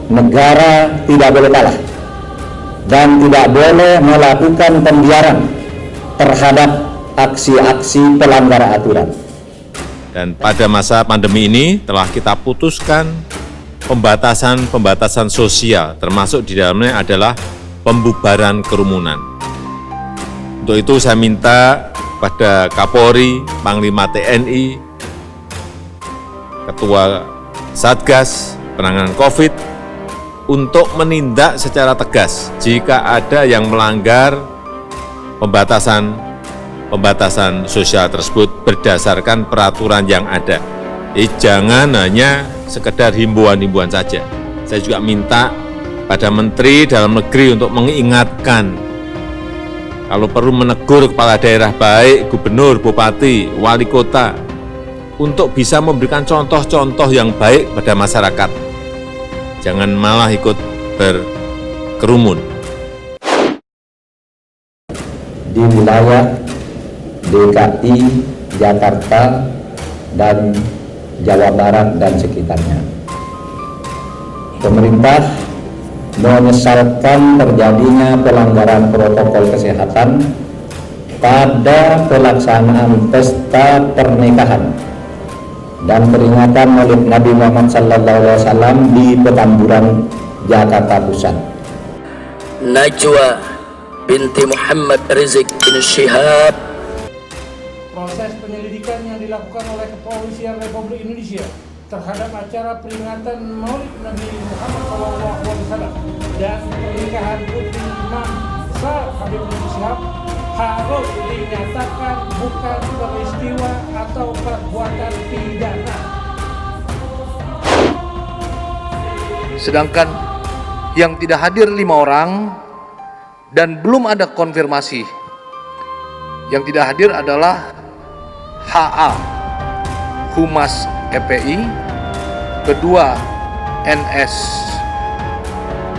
Negara tidak boleh kalah dan tidak boleh melakukan pembiaran terhadap aksi-aksi pelanggar aturan. Dan pada masa pandemi ini telah kita putuskan pembatasan sosial, termasuk di dalamnya adalah pembubaran kerumunan. Untuk itu saya minta pada Kapolri, Panglima TNI, Ketua Satgas Penanganan COVID untuk menindak secara tegas jika ada yang melanggar pembatasan sosial tersebut berdasarkan peraturan yang ada. Jangan hanya sekedar himbauan-himbauan saja. Saya juga minta pada Menteri Dalam Negeri untuk mengingatkan, kalau perlu menegur kepala daerah baik gubernur, bupati, wali kota, untuk bisa memberikan contoh-contoh yang baik pada masyarakat. Jangan malah ikut berkerumun. Di wilayah DKI, Jakarta, dan Jawa Barat dan sekitarnya, pemerintah menyesalkan terjadinya pelanggaran protokol kesehatan pada pelaksanaan pesta pernikahan dan peringatan Maulid Nabi Muhammad SAW di Petamburan, Jakarta Pusat. Najwa binti Muhammad Rizik bin Syihab. Proses penyelidikan yang dilakukan oleh Kepolisian Republik Indonesia terhadap acara peringatan Maulid Nabi Muhammad SAW dan pernikahan Putri Imam besar Habib Rizik Syihab harus dinyatakan bukan peristiwa atau perbuatan pidana. Sedangkan yang tidak hadir 5 orang dan belum ada konfirmasi. Yang tidak hadir adalah HA, Humas FPI, kedua NS,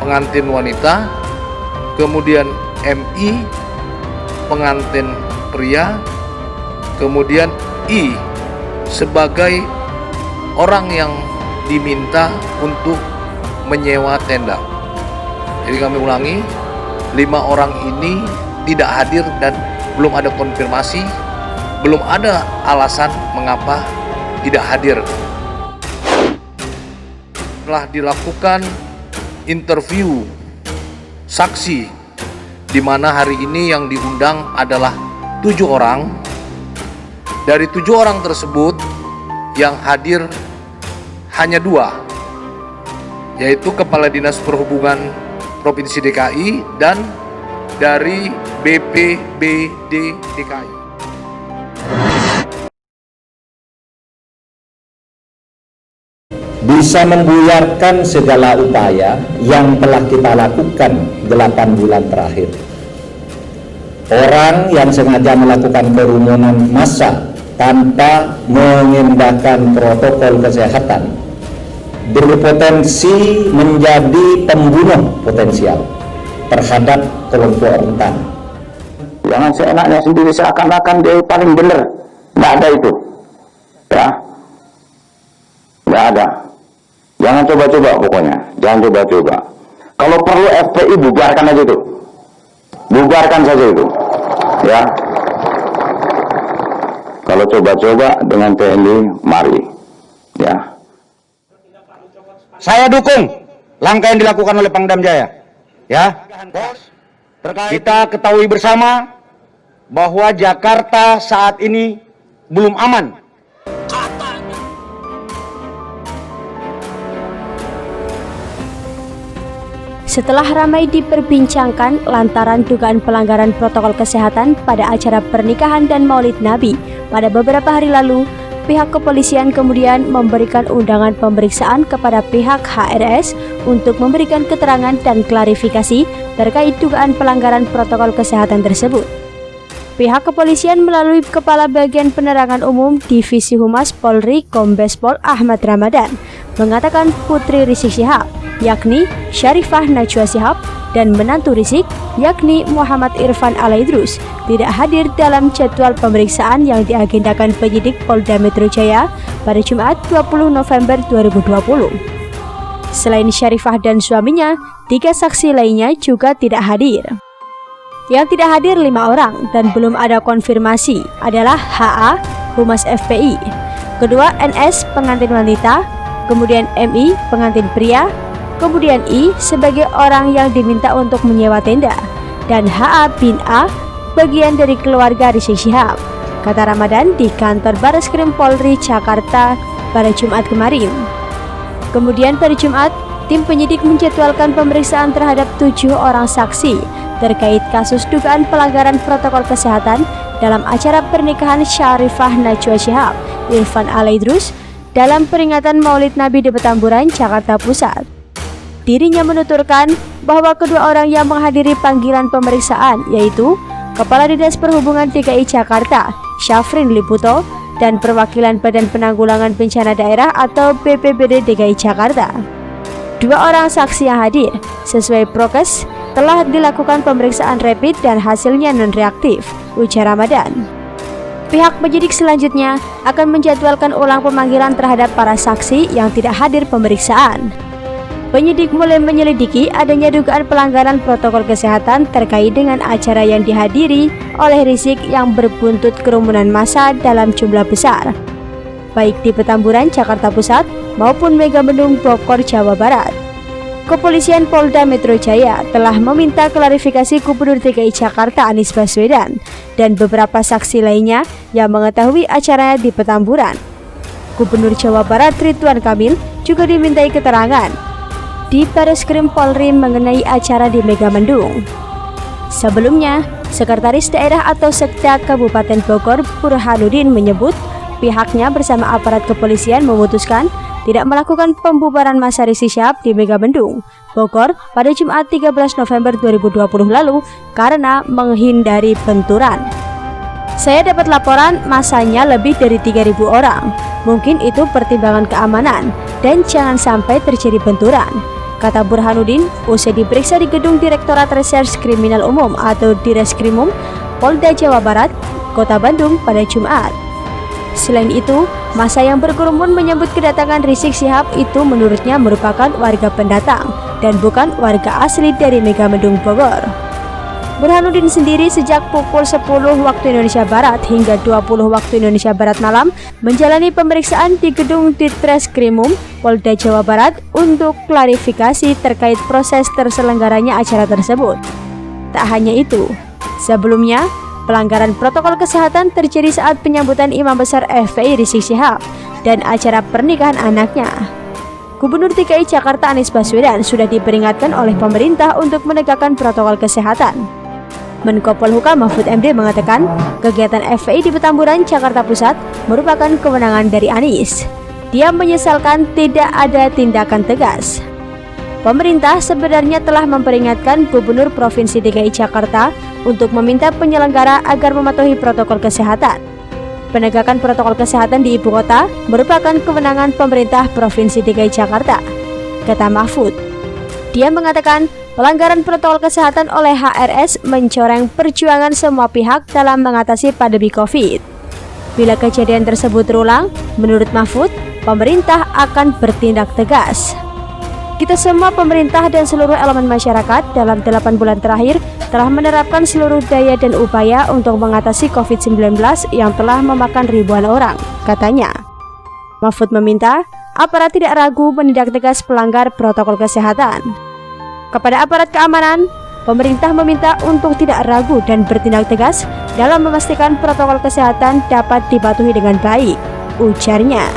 pengantin wanita, kemudian MI, pengantin pria, kemudian I sebagai orang yang diminta untuk menyewa tenda. Jadi kami ulangi, 5 orang ini tidak hadir dan belum ada konfirmasi, belum ada alasan mengapa tidak hadir. Telah dilakukan interview saksi, di mana hari ini yang diundang adalah 7 orang. Dari 7 orang tersebut yang hadir hanya 2, yaitu Kepala Dinas Perhubungan Provinsi DKI dan dari BPBD DKI. Bisa membuyarkan segala upaya yang telah kita lakukan 8 bulan terakhir. Orang yang sengaja melakukan kerumunan massa tanpa mengindahkan protokol kesehatan berpotensi menjadi pembunuh potensial terhadap kelompok rentan. Jangan seenaknya sendiri seakan-akan dia paling benar. Nggak ada itu, ya, nggak ada. Jangan coba-coba pokoknya, jangan coba-coba. Kalau perlu FPI bubarkan aja itu, bubarkan saja itu, ya. Kalau coba-coba dengan TNI, mari, ya. Saya dukung langkah yang dilakukan oleh Pangdam Jaya, ya. Kita ketahui bersama bahwa Jakarta saat ini belum aman. Setelah ramai diperbincangkan lantaran dugaan pelanggaran protokol kesehatan pada acara pernikahan dan Maulid Nabi pada beberapa hari lalu, pihak kepolisian kemudian memberikan undangan pemeriksaan kepada pihak HRS untuk memberikan keterangan dan klarifikasi terkait dugaan pelanggaran protokol kesehatan tersebut. Pihak kepolisian melalui Kepala Bagian Penerangan Umum Divisi Humas Polri Kombes Pol Ahmad Ramadan mengatakan Putri Rizik Syihab, yakni Syarifah Najwa Shihab, dan menantu Rizik, yakni Muhammad Irfan Alaidrus, tidak hadir dalam jadwal pemeriksaan yang diagendakan penyidik Polda Metro Jaya pada Jumat 20 November 2020. Selain Syarifah dan suaminya, 3 saksi lainnya juga tidak hadir. Yang tidak hadir 5 orang dan belum ada konfirmasi adalah HA, Humas FPI, kedua NS pengantin wanita, kemudian MI pengantin pria, kemudian I sebagai orang yang diminta untuk menyewa tenda, dan HA bin A bagian dari keluarga Rizik Syihab, kata Ramadan di kantor Bareskrim Polri Jakarta pada Jumat kemarin. Kemudian pada Jumat, tim penyidik menjadwalkan pemeriksaan terhadap 7 orang saksi terkait kasus dugaan pelanggaran protokol kesehatan dalam acara pernikahan Syarifah Najwa Shihab Irfan Alaidrus dalam peringatan Maulid Nabi di Petamburan, Jakarta Pusat. Dirinya menuturkan bahwa kedua orang yang menghadiri panggilan pemeriksaan yaitu Kepala Dinas Perhubungan DKI Jakarta, Syafrin Liputo, dan perwakilan Badan Penanggulangan Bencana Daerah atau BPBD DKI Jakarta. 2 orang saksi yang hadir sesuai prokes telah dilakukan pemeriksaan rapid dan hasilnya non-reaktif, ujar Ramadan. Pihak penyidik selanjutnya akan menjadwalkan ulang pemanggilan terhadap para saksi yang tidak hadir pemeriksaan. Penyidik mulai menyelidiki adanya dugaan pelanggaran protokol kesehatan terkait dengan acara yang dihadiri oleh Rizik yang berbuntut kerumunan massa dalam jumlah besar, baik di Petamburan, Jakarta Pusat maupun Megamendung, Bogor, Jawa Barat. Kepolisian Polda Metro Jaya telah meminta klarifikasi Gubernur DKI Jakarta Anies Baswedan dan beberapa saksi lainnya yang mengetahui acaranya di Petamburan. Gubernur Jawa Barat Ridwan Kamil juga dimintai keterangan di Bareskrim Polri mengenai acara di Megamendung. Sebelumnya, Sekretaris Daerah atau Sekda Kabupaten Bogor Burhanuddin menyebut pihaknya bersama aparat kepolisian memutuskan tidak melakukan pembubaran massa Rizik Syihab di Megamendung, Bogor pada Jumat 13 November 2020 lalu karena menghindari benturan. Saya dapat laporan massanya lebih dari 3.000 orang. Mungkin itu pertimbangan keamanan dan jangan sampai terjadi benturan, kata Burhanuddin usai diperiksa di gedung Direktorat Reserse Kriminal Umum atau Direskrimum Polda Jawa Barat, Kota Bandung pada Jumat. Selain itu, massa yang berkerumun menyambut kedatangan Rizik Syihab itu menurutnya merupakan warga pendatang dan bukan warga asli dari Megamendung, Bogor. Burhanuddin sendiri sejak pukul 10 waktu Indonesia Barat hingga 20 waktu Indonesia Barat malam menjalani pemeriksaan di gedung Ditreskrimum Polda Jawa Barat untuk klarifikasi terkait proses terselenggaranya acara tersebut. Tak hanya itu, sebelumnya pelanggaran protokol kesehatan terjadi saat penyambutan Imam Besar FPI Rizik Syihab dan acara pernikahan anaknya. Gubernur DKI Jakarta Anies Baswedan sudah diperingatkan oleh pemerintah untuk menegakkan protokol kesehatan. Menko Polhukam Mahfud MD mengatakan kegiatan FPI di Petamburan, Jakarta Pusat merupakan kewenangan dari Anies. Dia menyesalkan tidak ada tindakan tegas. Pemerintah sebenarnya telah memperingatkan Gubernur Provinsi DKI Jakarta untuk meminta penyelenggara agar mematuhi protokol kesehatan. Penegakan protokol kesehatan di ibu kota merupakan kewenangan pemerintah Provinsi DKI Jakarta, kata Mahfud. Dia mengatakan pelanggaran protokol kesehatan oleh HRS mencoreng perjuangan semua pihak dalam mengatasi pandemi COVID. Bila kejadian tersebut terulang, menurut Mahfud, pemerintah akan bertindak tegas. Kita semua pemerintah dan seluruh elemen masyarakat dalam 8 bulan terakhir telah menerapkan seluruh daya dan upaya untuk mengatasi COVID-19 yang telah memakan ribuan orang, katanya. Mahfud meminta aparat tidak ragu menindak tegas pelanggar protokol kesehatan. Kepada aparat keamanan, pemerintah meminta untuk tidak ragu dan bertindak tegas dalam memastikan protokol kesehatan dapat dipatuhi dengan baik, ujarnya.